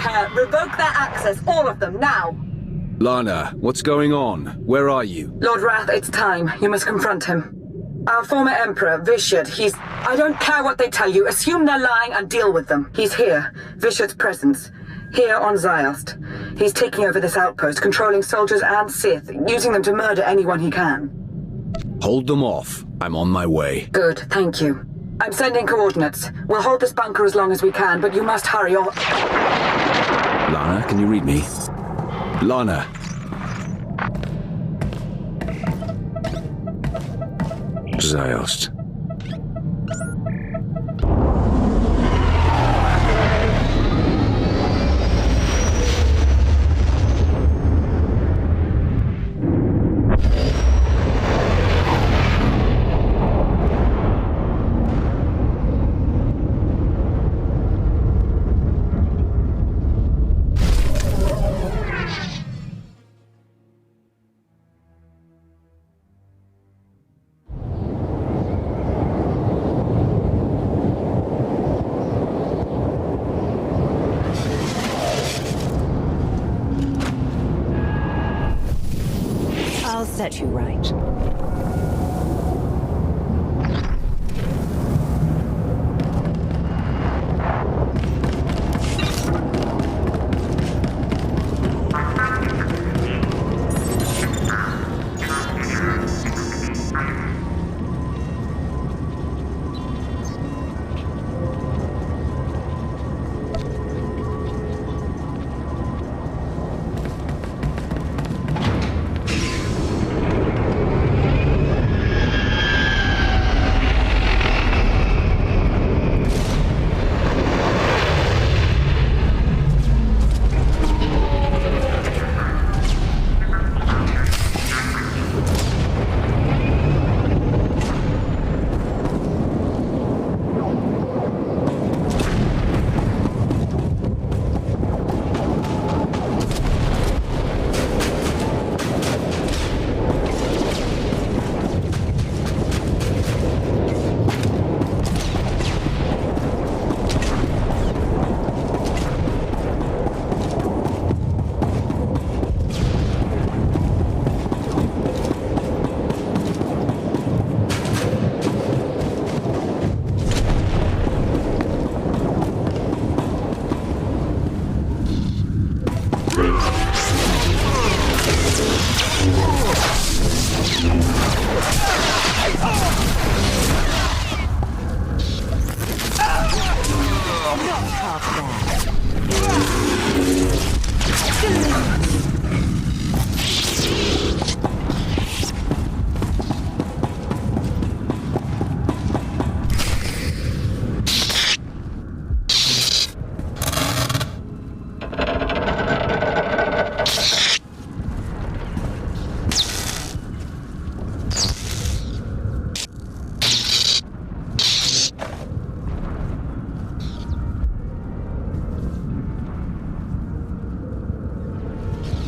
care. Revoke their access, all of them, now! Lana, what's going on? Where are you? Lord Wrath, it's time. You must confront him. Our former Emperor, Vishad, he's... I don't care what they tell you. Assume they're lying and deal with them. He's here. Vishad's presence. Here on Ziost. He's taking over this outpost, controlling soldiers and Sith, using them to murder anyone he can. Hold them off. I'm on my way. Good, thank you. I'm sending coordinates. We'll hold this bunker as long as we can, but you must hurry or... Lana, can you read me? Lana. Ziost. I'll set you right.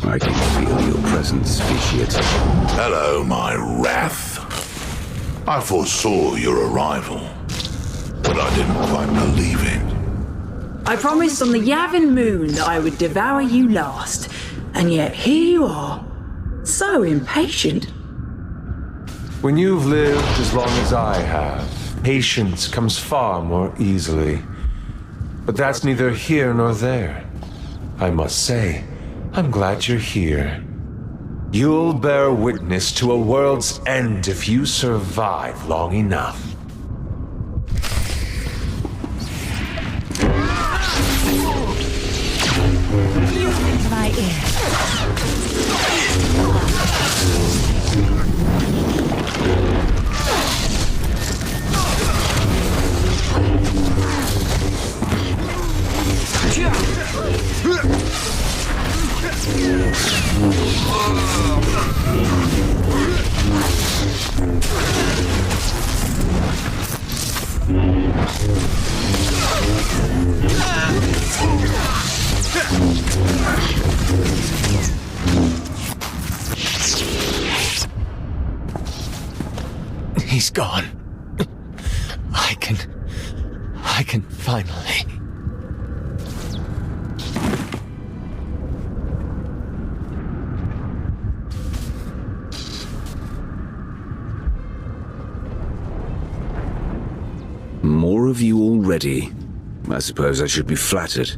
I can feel your presence, Vishad. Hello, my wrath. I foresaw your arrival, but I didn't quite believe it. I promised on the Yavin moon that I would devour you last, and yet here you are, so impatient. When you've lived as long as I have, patience comes far more easily. But that's neither here nor there. I must say, I'm glad you're here. You'll bear witness to a world's end if you survive long enough. Into my ear. He's gone. I can finally... of you already. I suppose I should be flattered.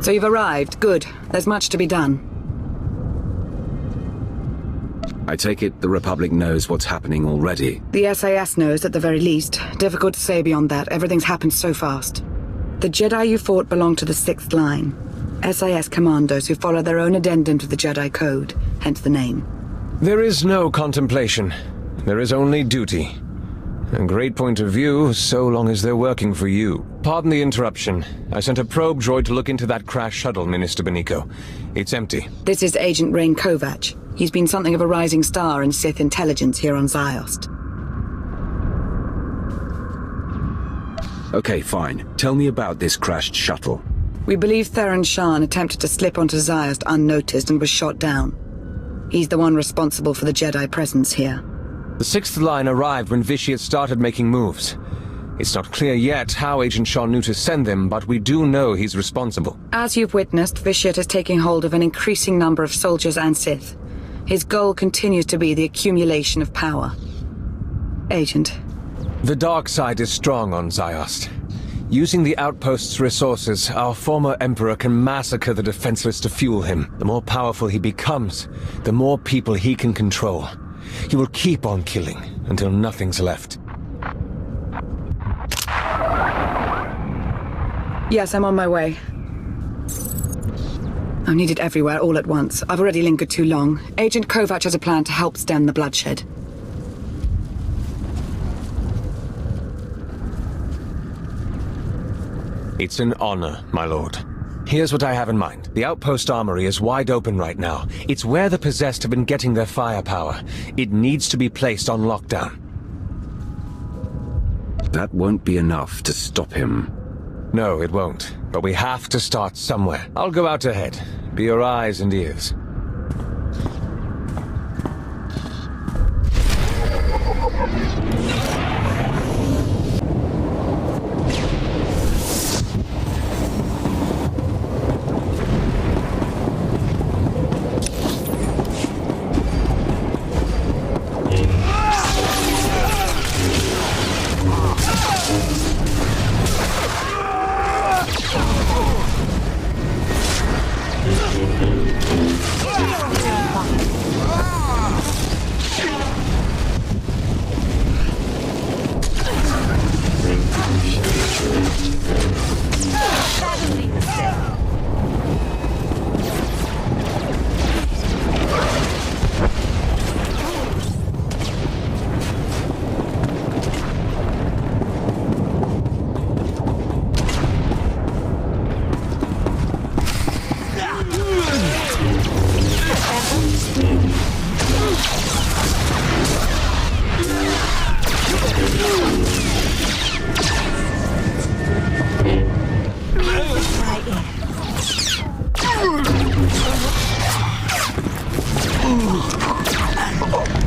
So you've arrived. Good. There's much to be done. I take it the Republic knows what's happening already. The SAS knows at the very least. Difficult to say beyond that. Everything's happened so fast. The Jedi you fought belong to the 6th Line. SAS commandos who follow their own addendum to the Jedi Code, hence the name. There is no contemplation. There is only duty. A great point of view, so long as they're working for you. Pardon the interruption. I sent a probe droid to look into that crash shuttle, Minister Benico. It's empty. This is Agent Rain Kovac. He's been something of a rising star in Sith intelligence here on Ziost. Okay, fine. Tell me about this crashed shuttle. We believe Theron Shan attempted to slip onto Ziost unnoticed and was shot down. He's the one responsible for the Jedi presence here. The 6th Line arrived when Vitiate started making moves. It's not clear yet how Agent Shaw knew to send them, but we do know he's responsible. As you've witnessed, Vitiate is taking hold of an increasing number of soldiers and Sith. His goal continues to be the accumulation of power. Agent. The dark side is strong on Ziost. Using the outpost's resources, our former Emperor can massacre the defenseless to fuel him. The more powerful he becomes, the more people he can control. He will keep on killing until nothing's left. Yes, I'm on my way. I'm needed everywhere all at once. I've already lingered too long. Agent Kovac has a plan to help stem the bloodshed. It's an honor, my lord. Here's what I have in mind. The outpost armory is wide open right now. It's where the possessed have been getting their firepower. It needs to be placed on lockdown. That won't be enough to stop him. No, it won't. But we have to start somewhere. I'll go out ahead. Be your eyes and ears.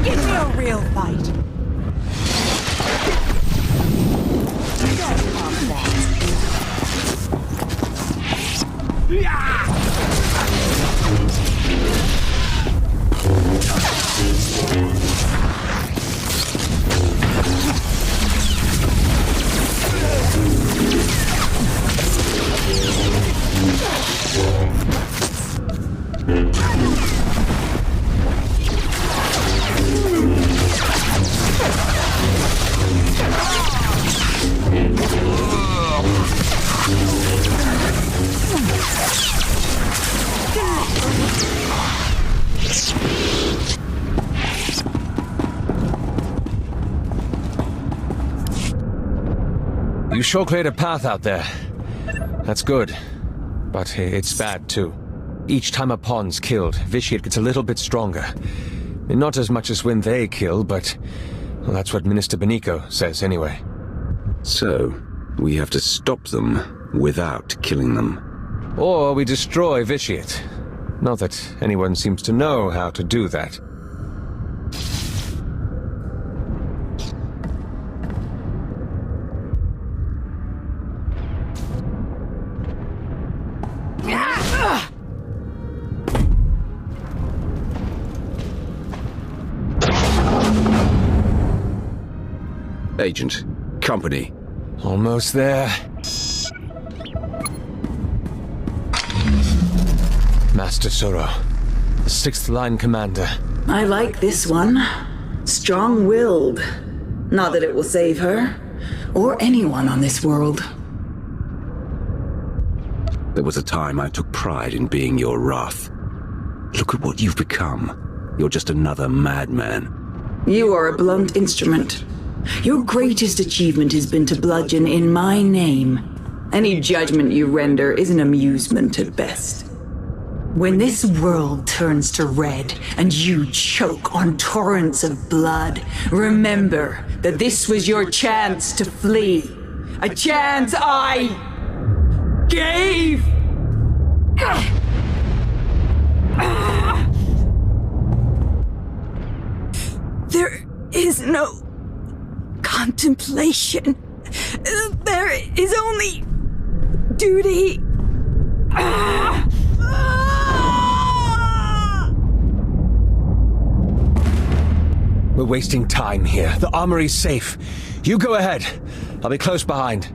Give me a real fight. You sure cleared a path out there. That's good. But it's bad, too. Each time a pawn's killed, Vitiate gets a little bit stronger. Not as much as when they kill, but... well, that's what Minister Benico says, anyway. So, we have to stop them without killing them. Or we destroy Vitiate. Not that anyone seems to know how to do that. Agent. Company. Almost there. Master Soro, the 6th Line Commander. I like this one. Strong-willed. Not that it will save her, or anyone on this world. There was a time I took pride in being your wrath. Look at what you've become. You're just another madman. You are a blunt instrument. Your greatest achievement has been to bludgeon in my name. Any judgment you render is an amusement at best. When this world turns to red and you choke on torrents of blood, remember that this was your chance to flee. A chance I gave! There is no contemplation. There is only duty. We're wasting time here. The armory's safe. You go ahead. I'll be close behind.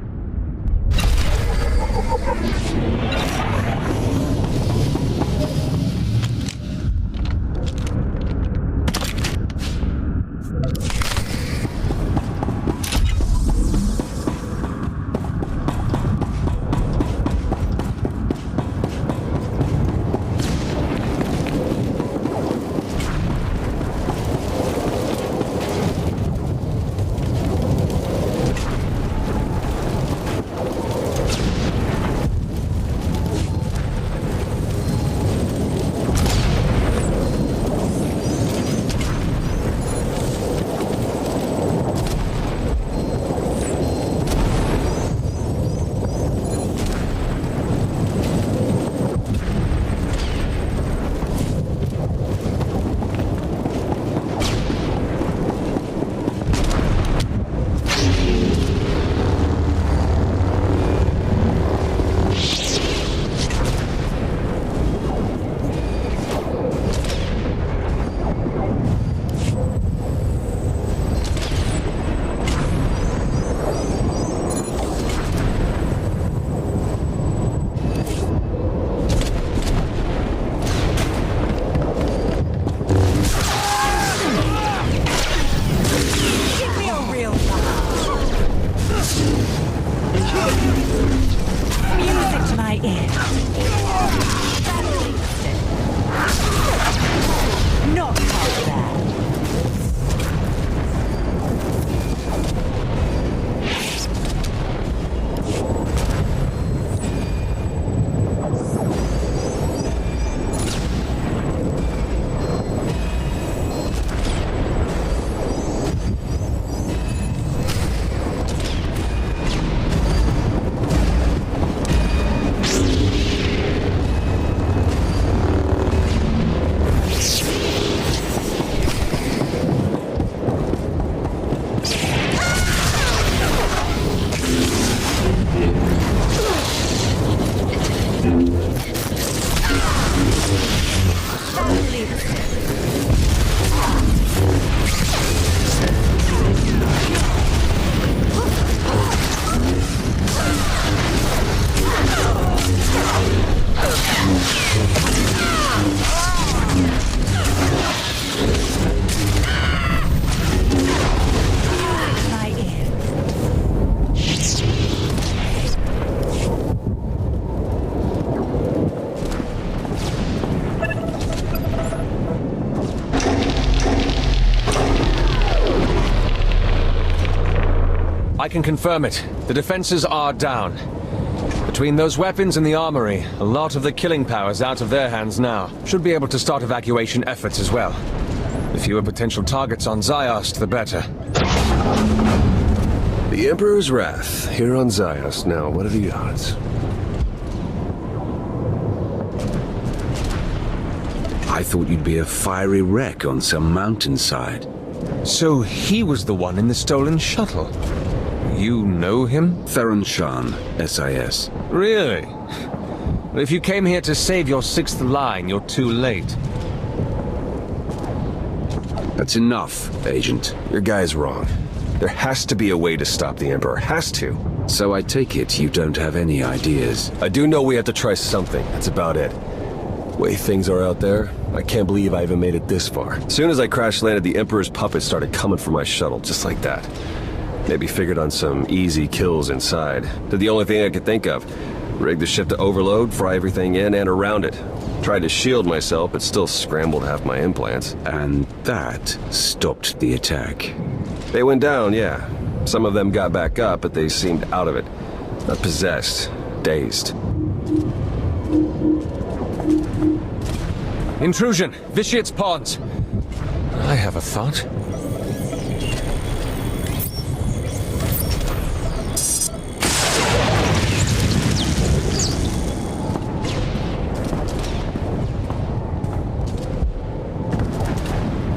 I can confirm it. The defenses are down. Between those weapons and the armory, a lot of the killing power's out of their hands now. Should be able to start evacuation efforts as well. The fewer potential targets on Ziost, the better. The Emperor's Wrath, here on Ziost. Now, what are the odds? I thought you'd be a fiery wreck on some mountainside. So he was the one in the stolen shuttle. You know him? Theron Shan, SIS. Really? Well, if you came here to save your 6th line, you're too late. That's enough, Agent. Your guy's wrong. There has to be a way to stop the Emperor. Has to. So I take it you don't have any ideas. I do know we have to try something. That's about it. Way things are out there, I can't believe I even made it this far. As soon as I crash landed, the Emperor's puppets started coming for my shuttle, just like that. Maybe figured on some easy kills inside. Did the only thing I could think of. Rig the ship to overload, fry everything in and around it. Tried to shield myself, but still scrambled half my implants. And that stopped the attack. They went down, yeah. Some of them got back up, but they seemed out of it. Not possessed, dazed. Intrusion! Vitiate's pawns! I have a thought.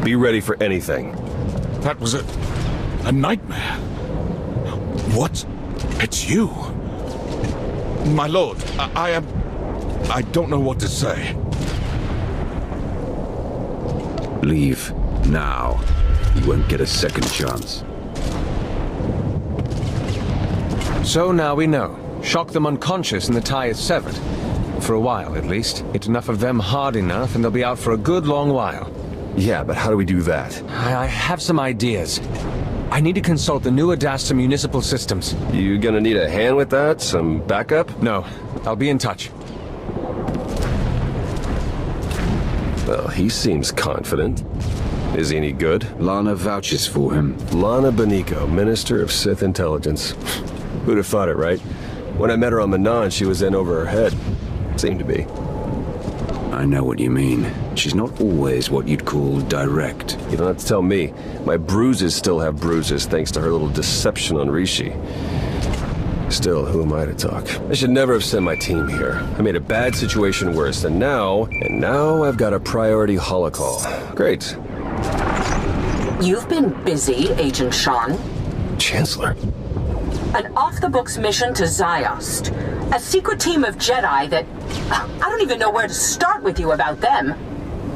Be ready for anything. That was a nightmare. What? It's you. My lord, I don't know what to say. Leave now. You won't get a second chance. So now we know. Shock them unconscious and the tie is severed. For a while, at least. Get enough of them hard enough and they'll be out for a good long while. Yeah, but how do we do that? I have some ideas. I need to consult the new Adasta municipal systems. You gonna need a hand with that? Some backup? No, I'll be in touch. Well, he seems confident. Is he any good? Lana vouches for him. Lana Beniko, Minister of Sith Intelligence. Who'd have thought it, right? When I met her on Manon, she was in over her head. Seemed to be. I know what you mean. She's not always what you'd call direct. You don't have to tell me. My bruises still have bruises thanks to her little deception on Rishi. Still, who am I to talk? I should never have sent my team here. I made a bad situation worse, and now I've got a priority holocall. Great. You've been busy, Agent Sean. Chancellor. An off-the-books mission to Ziost. A secret team of Jedi that... I don't even know where to start with you about them.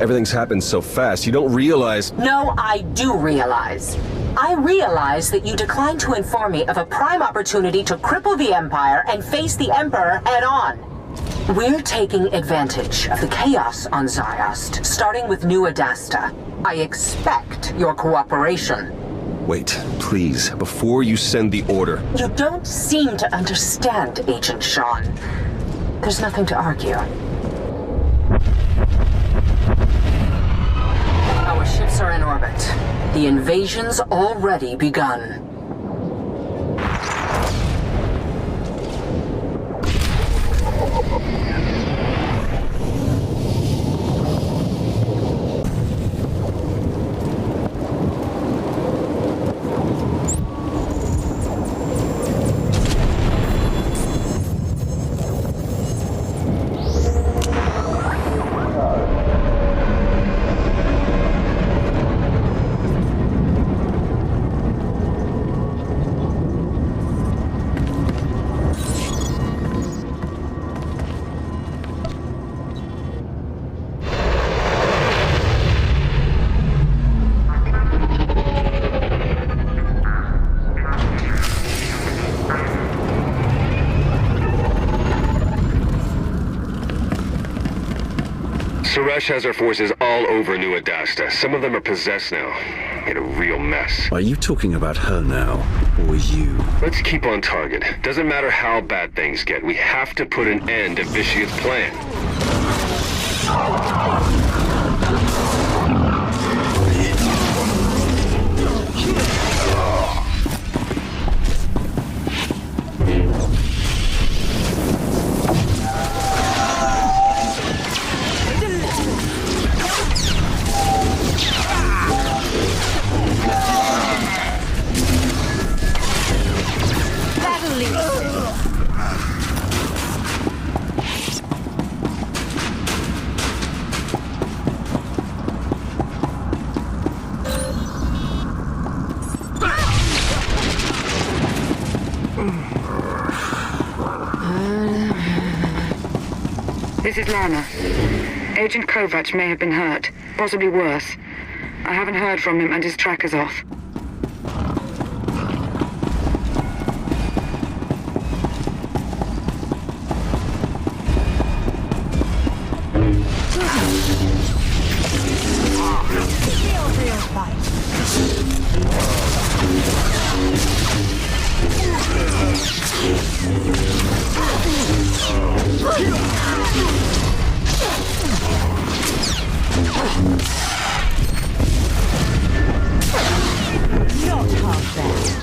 Everything's happened so fast, you don't realize... No, I do realize. I realize that you declined to inform me of a prime opportunity to cripple the Empire and face the Emperor head-on. We're taking advantage of the chaos on Ziost, starting with New Adasta. I expect your cooperation. Wait, please, before you send the order. You don't seem to understand, Agent Sean. There's nothing to argue. Our ships are in orbit. The invasion's already begun. Suresh has our forces all over New Adasta. Some of them are possessed now. Made a real mess. Are you talking about her now, or you? Let's keep on target. Doesn't matter how bad things get, we have to put an end to Vitiate's plan. This is Lana. Agent Kovac may have been hurt, possibly worse. I haven't heard from him and his tracker's off. Not half bad.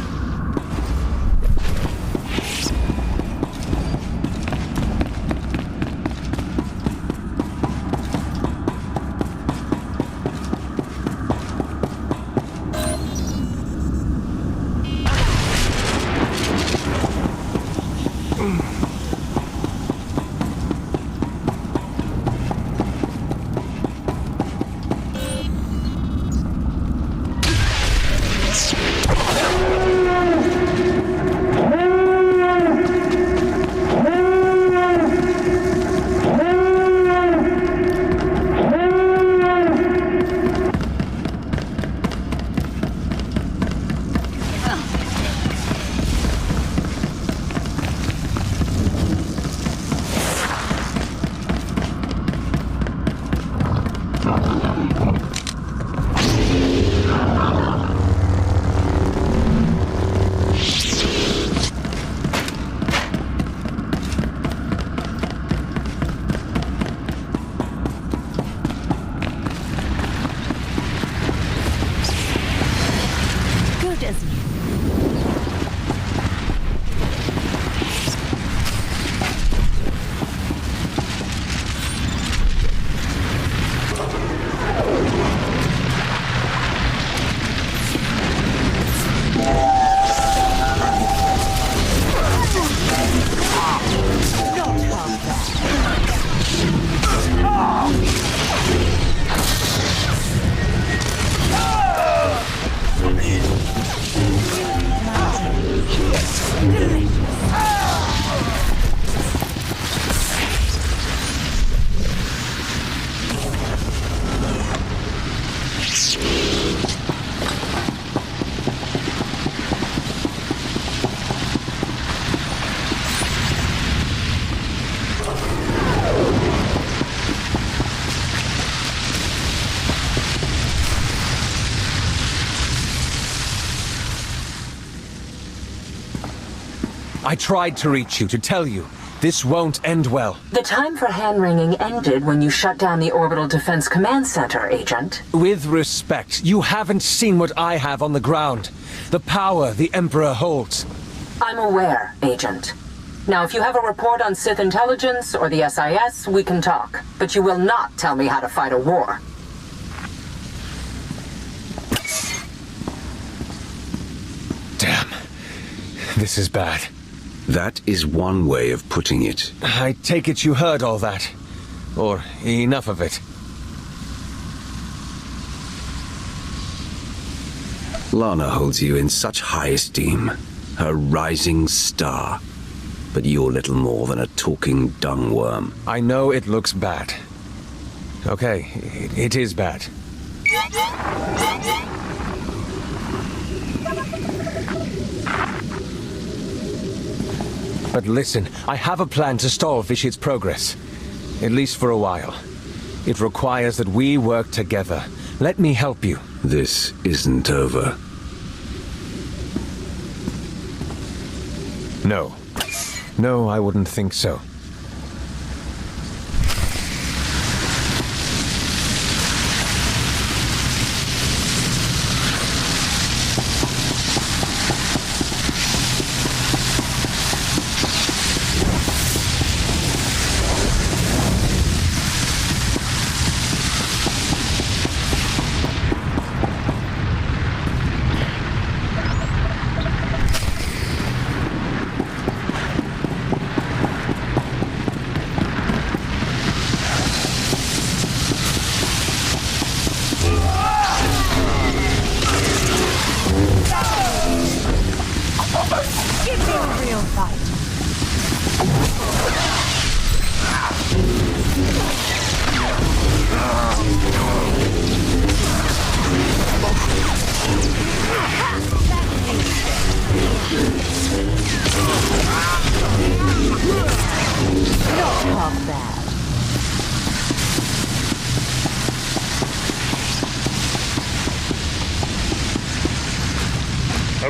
I tried to reach you, to tell you. This won't end well. The time for hand-wringing ended when you shut down the Orbital Defense Command Center, Agent. With respect, you haven't seen what I have on the ground. The power the Emperor holds. I'm aware, Agent. Now, if you have a report on Sith intelligence or the SIS, we can talk. But you will not tell me how to fight a war. Damn. This is bad. That is one way of putting it. I take it you heard all that. Or enough of it. Lana holds you in such high esteem. Her rising star. But you're little more than a talking dung worm. I know it looks bad. Okay, it is bad. But listen, I have a plan to stall Vishit's progress. At least for a while. It requires that we work together. Let me help you. This isn't over. No. No, I wouldn't think so.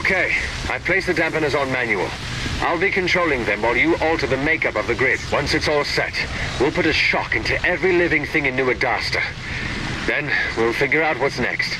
Okay, I placed the dampeners on manual. I'll be controlling them while you alter the makeup of the grid. Once it's all set, we'll put a shock into every living thing in Nova-Zudifas. Then we'll figure out what's next.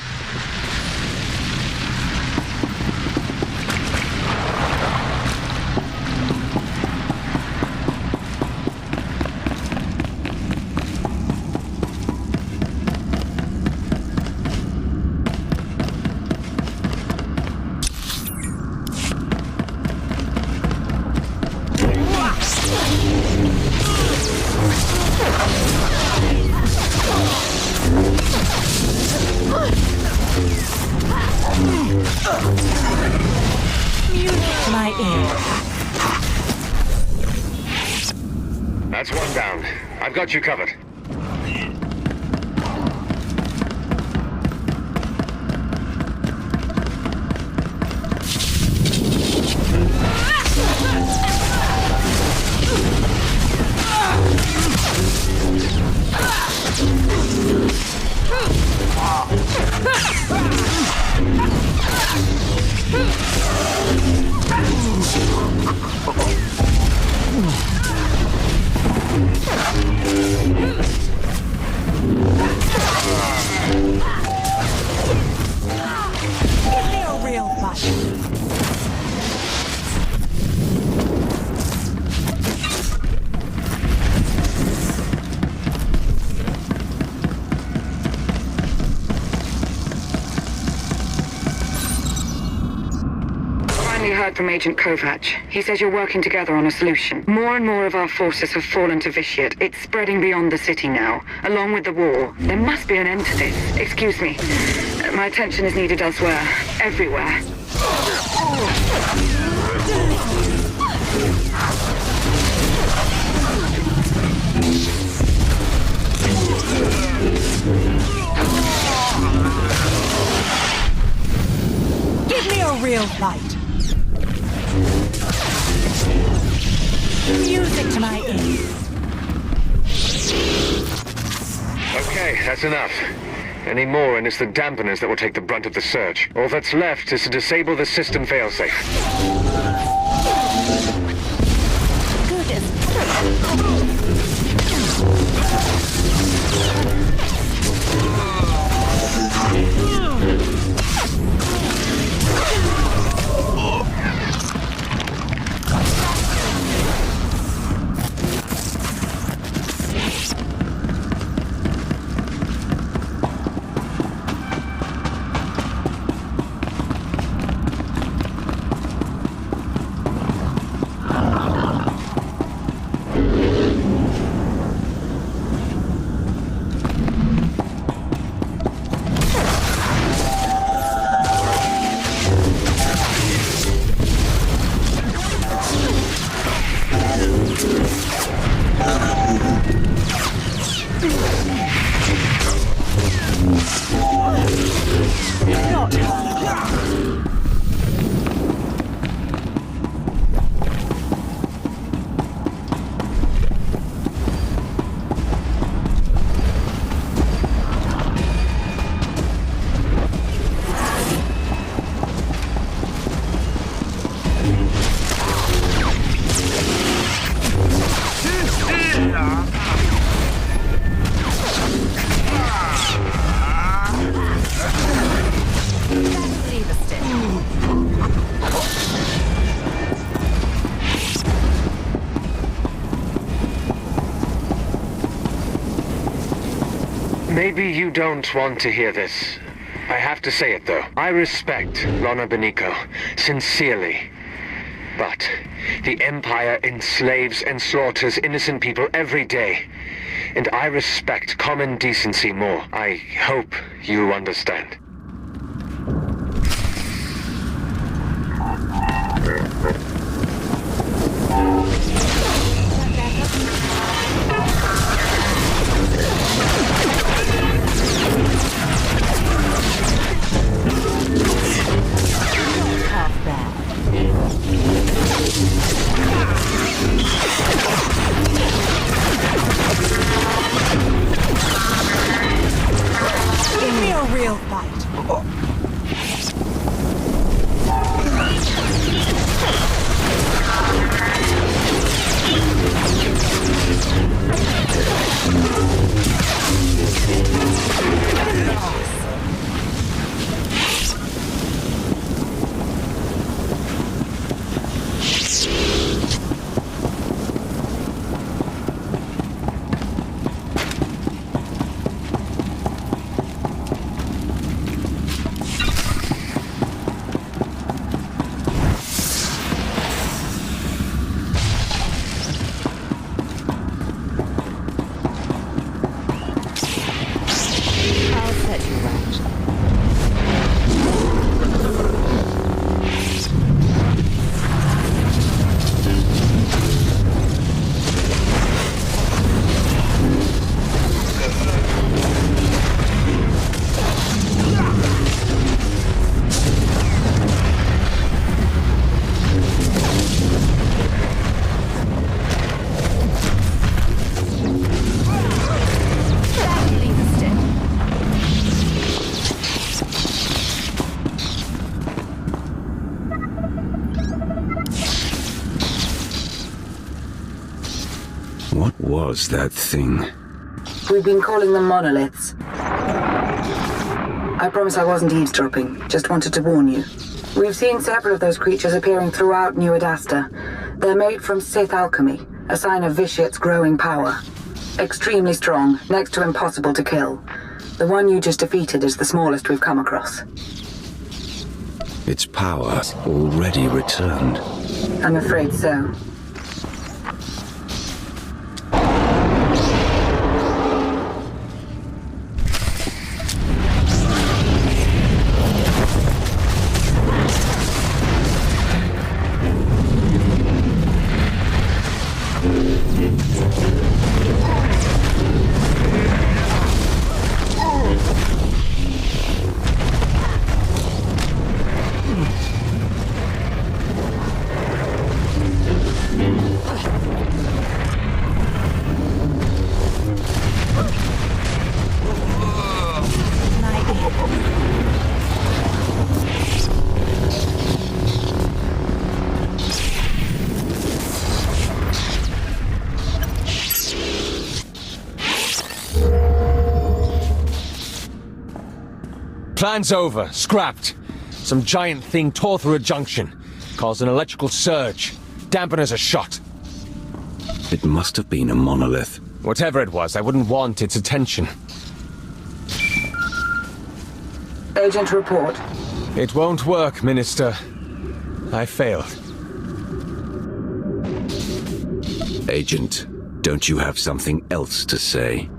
My ear. That's one down. I've got you covered. Give me a real fight. Finally heard from Agent Kovac. He says you're working together on a solution. More and more of our forces have fallen to Vitiate. It's spreading beyond the city now, along with the war. There must be an end to this. Excuse me. My attention is needed elsewhere. Everywhere. Give me a real fight. Music to my ears. Okay, that's enough. Any more and it's the dampeners that will take the brunt of the surge. All that's left is to disable the system failsafe. Good as Maybe you don't want to hear this. I have to say it, though. I respect Lorna Benico, sincerely. But the Empire enslaves and slaughters innocent people every day. And I respect common decency more. I hope you understand. half bad. Give me a real fight. What was that thing? We've been calling them monoliths. I promise I wasn't eavesdropping, just wanted to warn you. We've seen several of those creatures appearing throughout New Adasta. They're made from Sith alchemy, a sign of Vitiat's growing power. Extremely strong, next to impossible to kill. The one you just defeated is the smallest we've come across. Its power already returned. I'm afraid so. Plan's over. Scrapped. Some giant thing tore through a junction. Caused an electrical surge. Dampeners are shot. It must have been a monolith. Whatever it was, I wouldn't want its attention. Agent, report. It won't work, Minister. I failed. Agent, don't you have something else to say?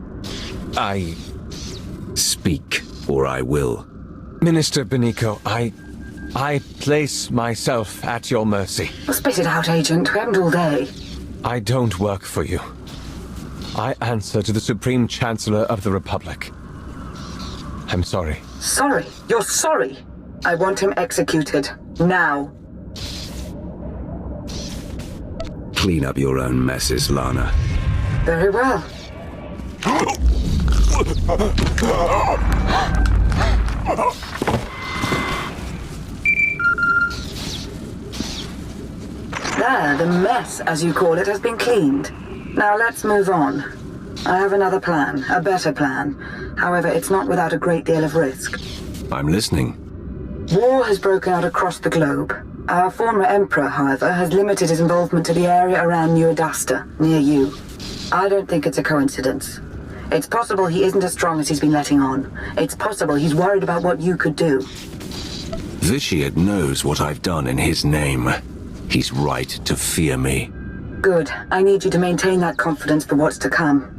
Speak, or I will. Minister Benico, I place myself at your mercy. Well, spit it out, Agent. We haven't all day. I don't work for you. I answer to the Supreme Chancellor of the Republic. I'm sorry. Sorry? You're sorry? I want him executed. Now. Clean up your own messes, Lana. Very well. There, the mess, as you call it, has been cleaned. Now let's move on. I have another plan, a better plan. However, it's not without a great deal of risk. I'm listening. War has broken out across the globe. Our former Emperor, however, has limited his involvement to the area around New Adasta, near you. I don't think it's a coincidence. It's possible he isn't as strong as he's been letting on. It's possible he's worried about what you could do. Vitiat knows what I've done in his name. He's right to fear me. Good. I need you to maintain that confidence for what's to come.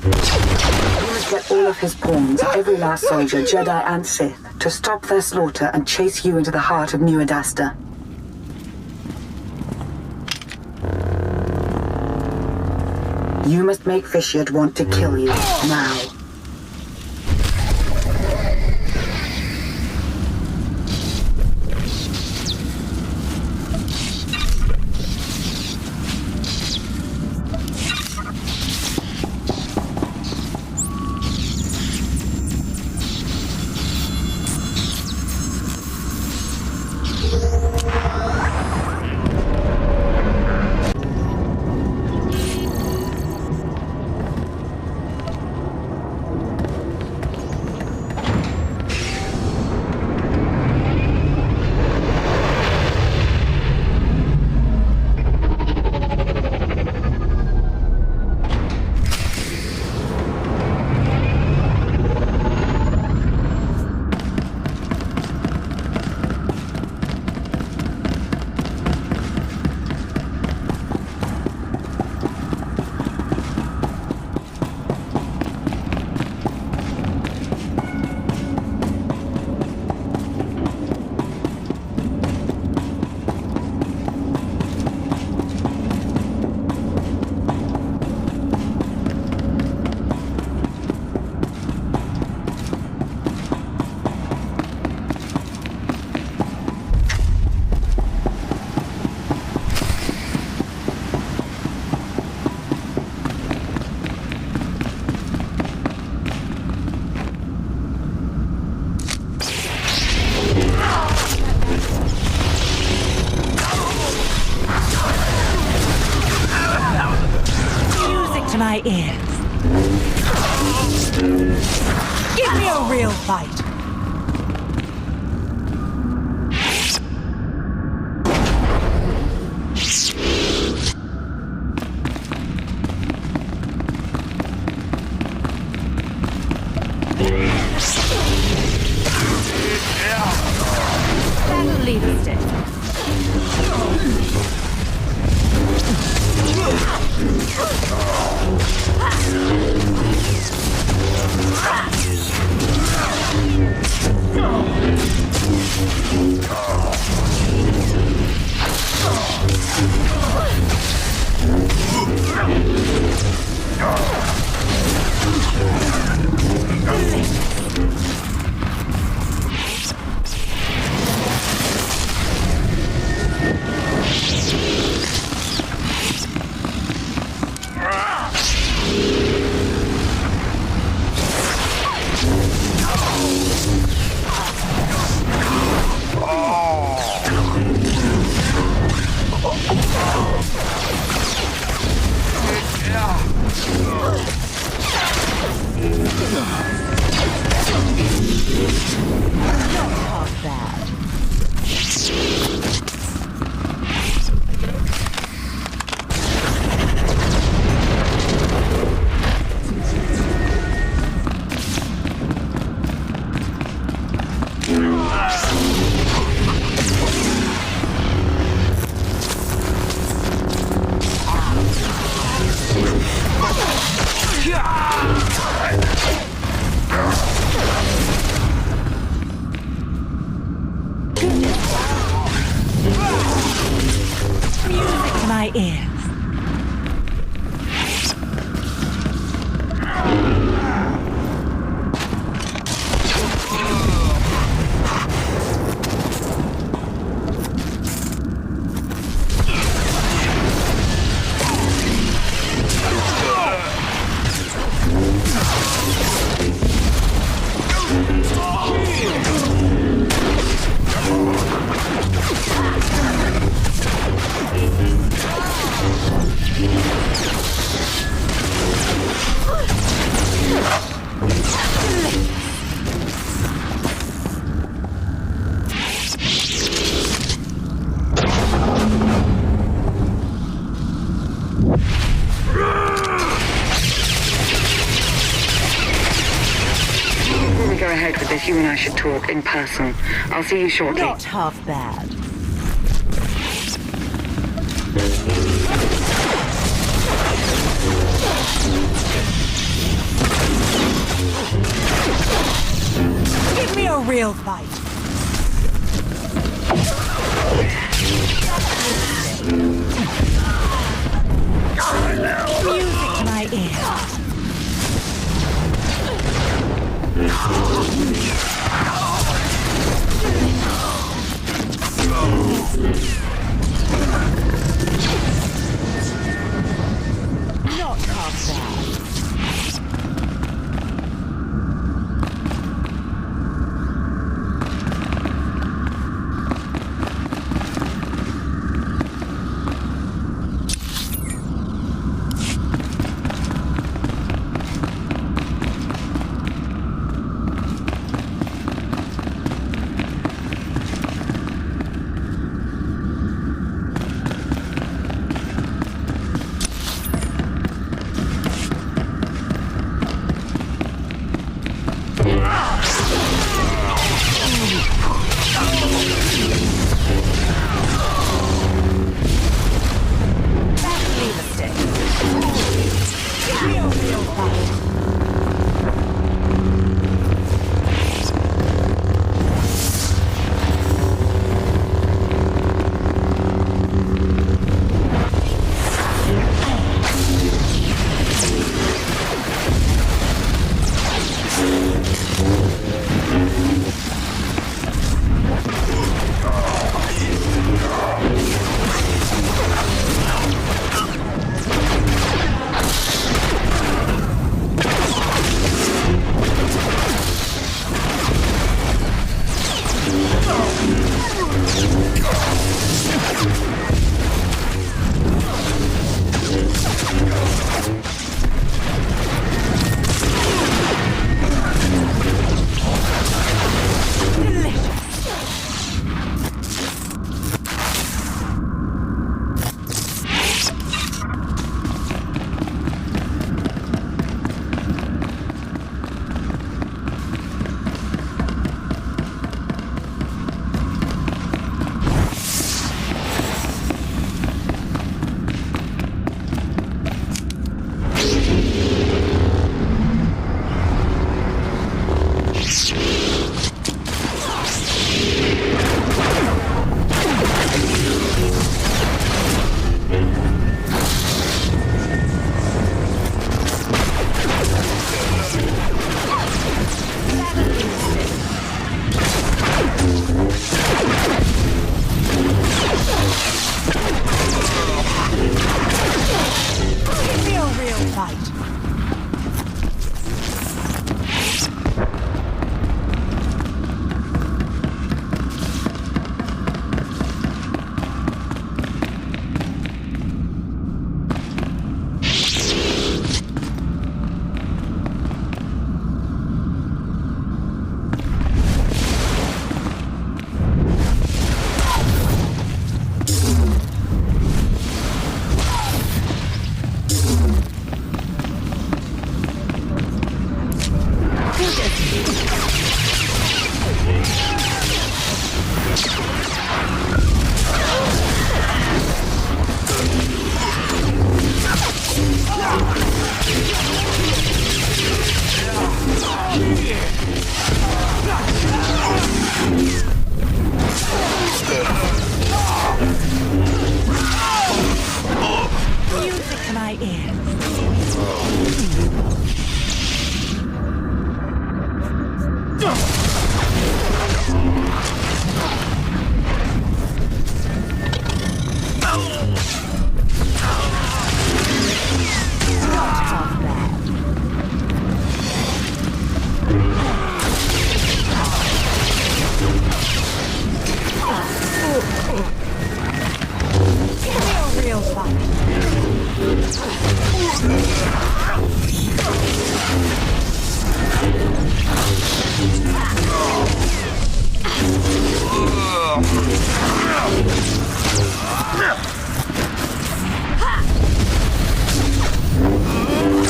You must get all of his pawns, every last soldier, Jedi and Sith, to stop their slaughter and chase you into the heart of New Adasta. You must make Vitiat want to kill you, now. to my ears. Give me a real fight. That'll leave a stick. Music to my ears. Before we go ahead with this, you and I should talk in person. I'll see you shortly. Not half bad. Give me a real fight. Music to my ears. Not half bad. fight. Music to my ears. Give me a real fight.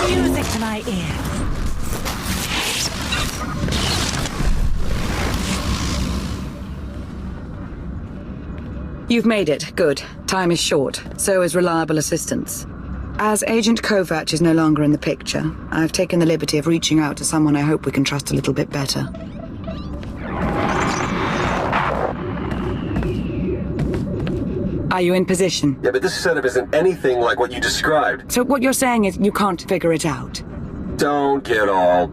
Music to my ears. You've made it. Good. Time is short. So is reliable assistance. As Agent Kovac is no longer in the picture, I've taken the liberty of reaching out to someone I hope we can trust a little bit better. Are you in position? Yeah, but this setup isn't anything like what you described. So what you're saying is you can't figure it out? Don't get all...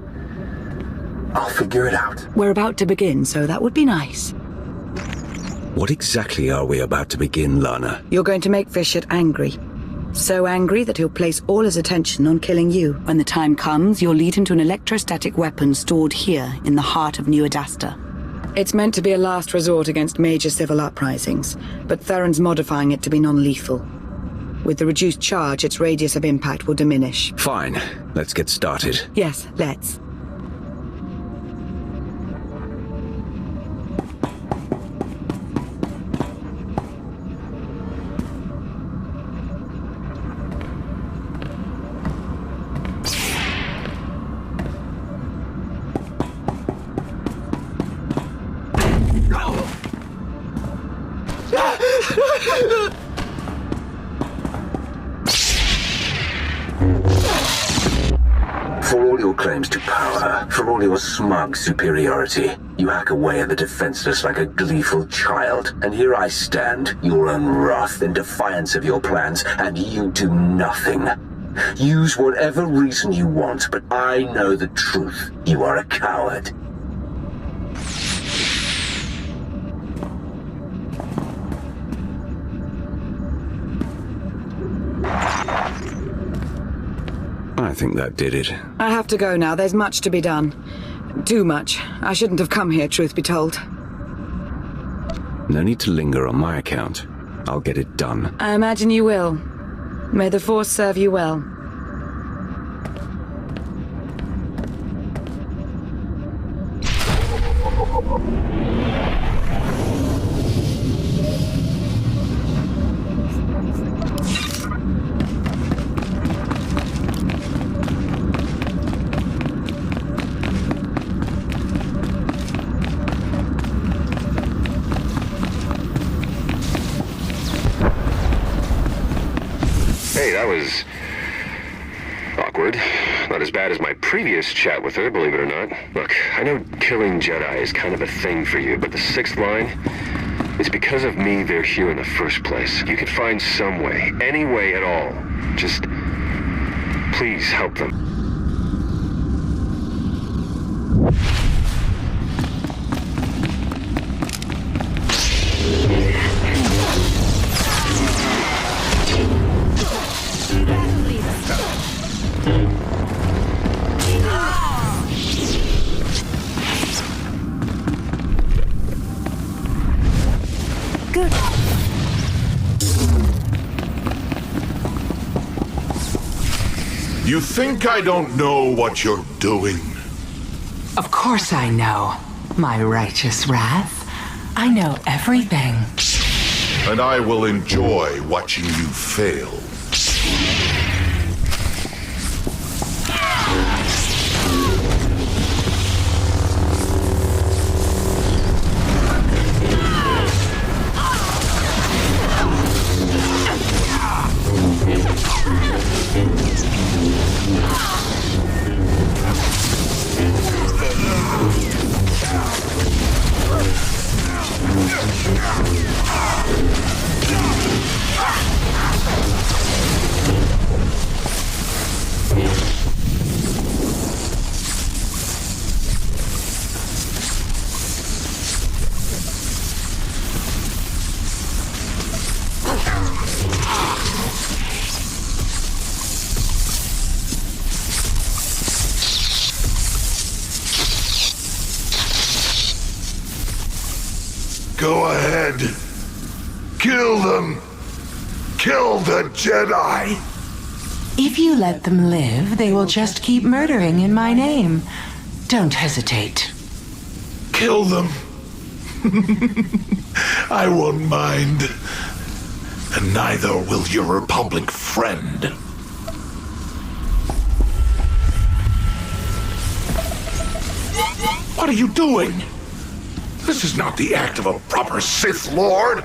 I'll figure it out. We're about to begin, so that would be nice. What exactly are we about to begin, Lana? You're going to make Vishit angry. So angry that he'll place all his attention on killing you. When the time comes, you'll lead him to an electrostatic weapon stored here in the heart of New Adasta. It's meant to be a last resort against major civil uprisings, but Theron's modifying it to be non-lethal. With the reduced charge, its radius of impact will diminish. Fine. Let's get started. Yes, let's. For all your claims to power, for all your smug superiority, you hack away at the defenseless like a gleeful child. And here I stand, your own wrath in defiance of your plans, and you do nothing. Use whatever reason you want, but I know the truth. You are a coward. I think that did it. I have to go now. There's much to be done. Too much. I shouldn't have come here, truth be told. No need to linger on my account. I'll get it done. I imagine you will. May the Force serve you well. Hey, that was awkward. Not as bad as my previous chat with her, believe it or not. Look, I know killing Jedi is kind of a thing for you, but the sixth line, it's because of me they're here in the first place. You could find some way, any way at all. Just please help them. You think I don't know what you're doing? Of course I know, my righteous wrath. I know everything. And I will enjoy watching you fail. Go ahead. Kill them. Kill the Jedi. If you let them live, they will just keep murdering in my name. Don't hesitate. Kill them. I won't mind. And neither will your Republic friend. What are you doing? This is not the act of a proper Sith Lord.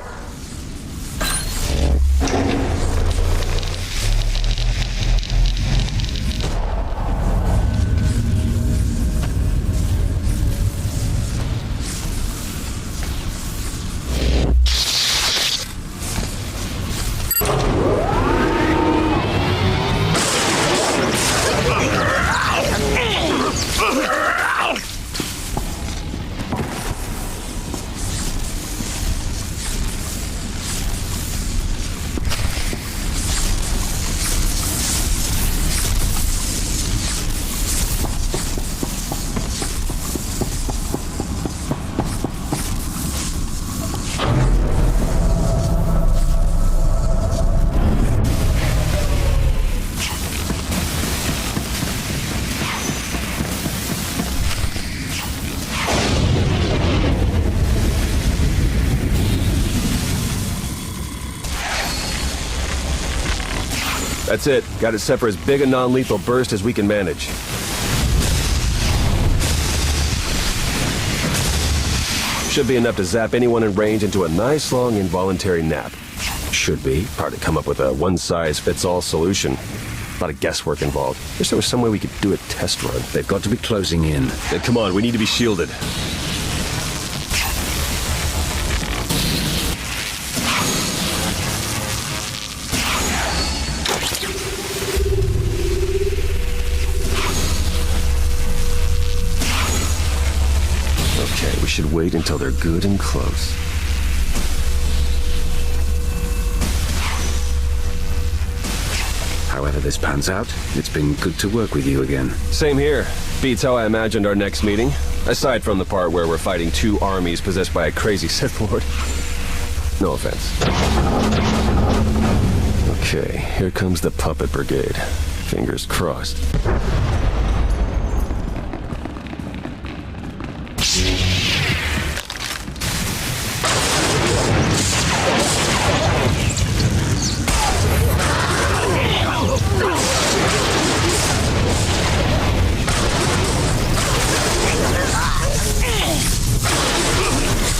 That's it. Got it set for as big a non-lethal burst as we can manage. Should be enough to zap anyone in range into a nice long involuntary nap. Should be. Hard to come up with a one-size-fits-all solution. A lot of guesswork involved. Wish there was some way we could do a test run. They've got to be closing in. Come on, we need to be shielded. Should wait until they're good and close. However this pans out, it's been good to work with you again. Same here. Beats how I imagined our next meeting. Aside from the part where we're fighting two armies possessed by a crazy Sith Lord. No offense. Okay, here comes the Puppet Brigade. Fingers crossed.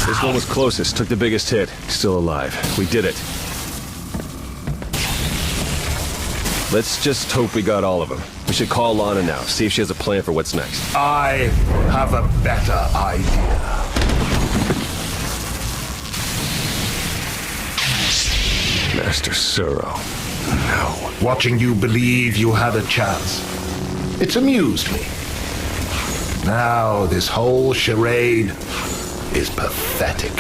This one was closest, took the biggest hit. Still alive. We did it. Let's just hope we got all of them. We should call Lana now, see if she has a plan for what's next. I have a better idea. Master Suro. No. Watching you believe you had a chance. It's amused me. Now this whole charade is pathetic.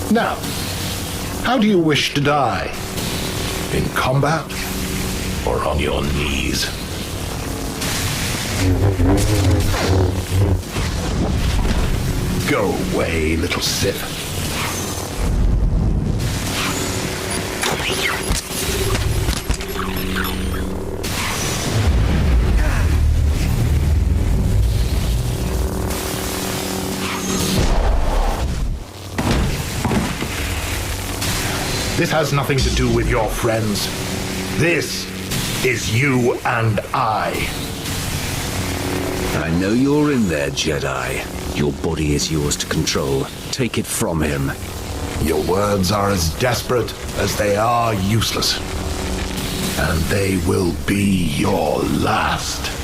Now, how do you wish to die? In combat or on your knees? Go away, little Sith. This has nothing to do with your friends. This is you and I. I know you're in there, Jedi. Your body is yours to control. Take it from him. Your words are as desperate as they are useless. And they will be your last.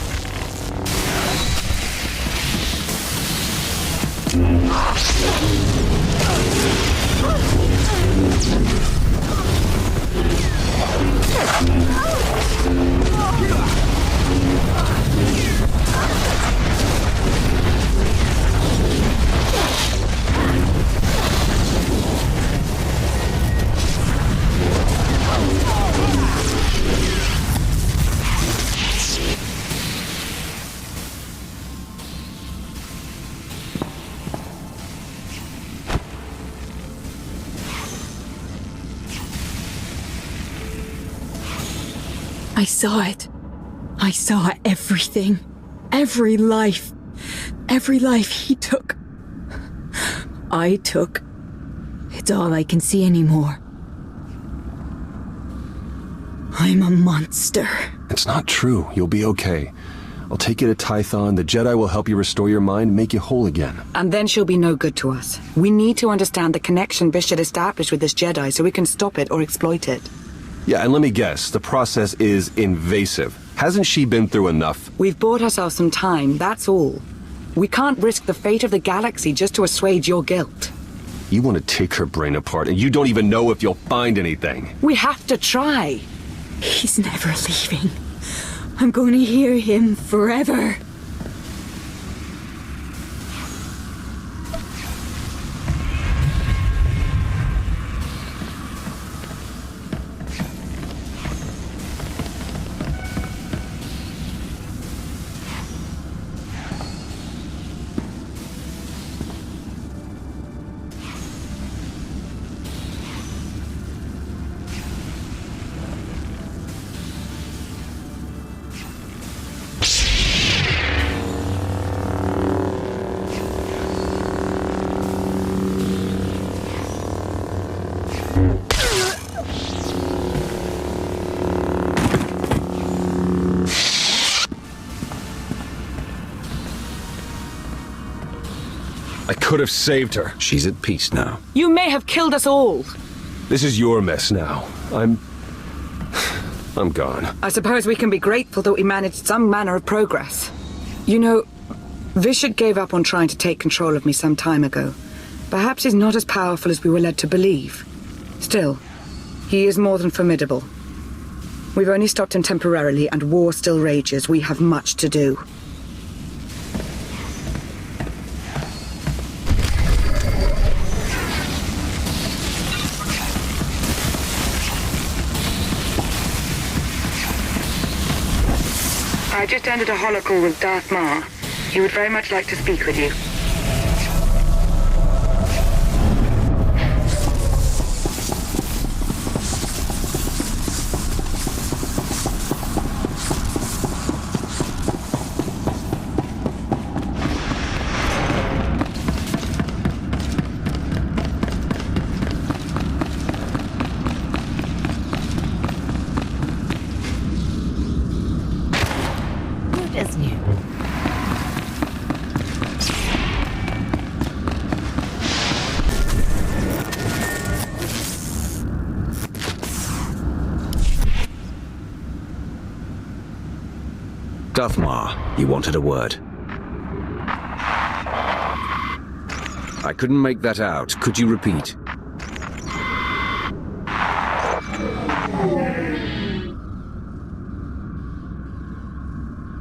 I saw it. I saw everything. Every life. Every life he took. I took. It's all I can see anymore. I'm a monster. It's not true. You'll be okay. I'll take you to Tython. The Jedi will help you restore your mind and make you whole again. And then she'll be no good to us. We need to understand the connection Bishop established with this Jedi so we can stop it or exploit it. Yeah, and let me guess, the process is invasive. Hasn't she been through enough? We've bought ourselves some time, that's all. We can't risk the fate of the galaxy just to assuage your guilt. You want to take her brain apart, and you don't even know if you'll find anything. We have to try. He's never leaving. I'm going to hear him forever. I could have saved her. She's at peace now. You may have killed us all. This is your mess now. I'm gone. I suppose we can be grateful that we managed some manner of progress. You know, Vishad gave up on trying to take control of me some time ago. Perhaps he's not as powerful as we were led to believe. Still, he is more than formidable. We've only stopped him temporarily, and war still rages. We have much to do. I just ended a holocall with Darth Maul. He would very much like to speak with you. Darth Maul, you wanted a word. I couldn't make that out. Could you repeat?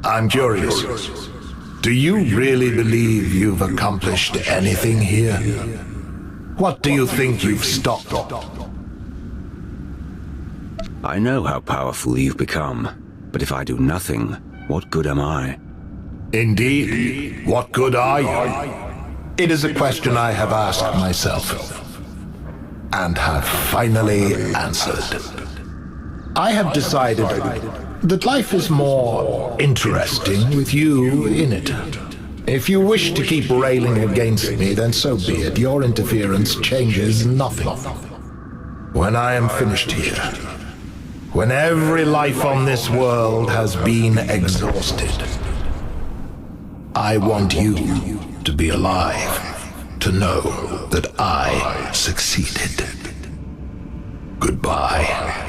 I'm curious. Do you really believe you've accomplished anything here? What do you think you've stopped? I know how powerful you've become, but if I do nothing, what good am I? Indeed, what good are you? It is a question I have asked myself, and have finally answered. I have decided that life is more interesting with you in it. If you wish to keep railing against me, then so be it. Your interference changes nothing. When I am finished here, when every life on this world has been exhausted, I want you to be alive, to know that I succeeded. Goodbye.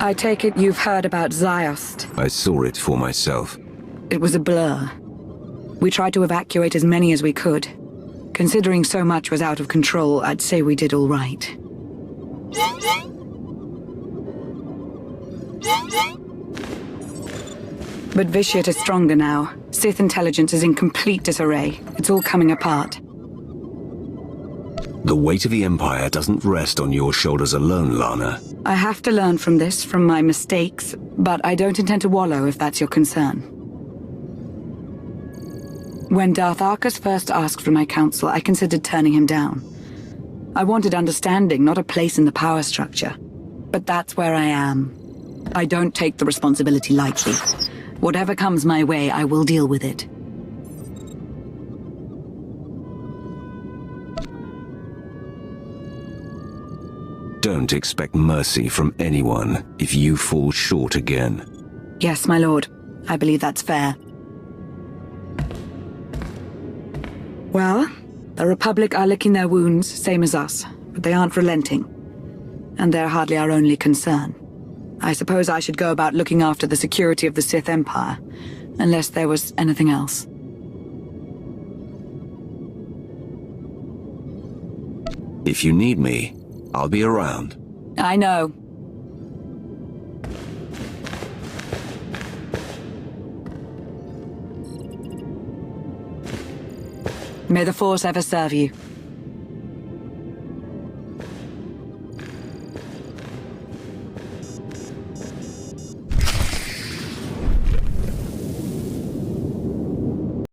I take it you've heard about Ziost. I saw it for myself. It was a blur. We tried to evacuate as many as we could. Considering so much was out of control, I'd say we did all right. But Vitiate is stronger now. Sith intelligence is in complete disarray. It's all coming apart. The weight of the Empire doesn't rest on your shoulders alone, Lana. I have to learn from this, from my mistakes, but I don't intend to wallow if that's your concern. When Darth Arcus first asked for my counsel, I considered turning him down. I wanted understanding, not a place in the power structure. But that's where I am. I don't take the responsibility lightly. Whatever comes my way, I will deal with it. Don't expect mercy from anyone if you fall short again. Yes, my lord. I believe that's fair. Well, the Republic are licking their wounds, same as us, but they aren't relenting. And they're hardly our only concern. I suppose I should go about looking after the security of the Sith Empire, unless there was anything else. If you need me, I'll be around. I know. May the Force ever serve you.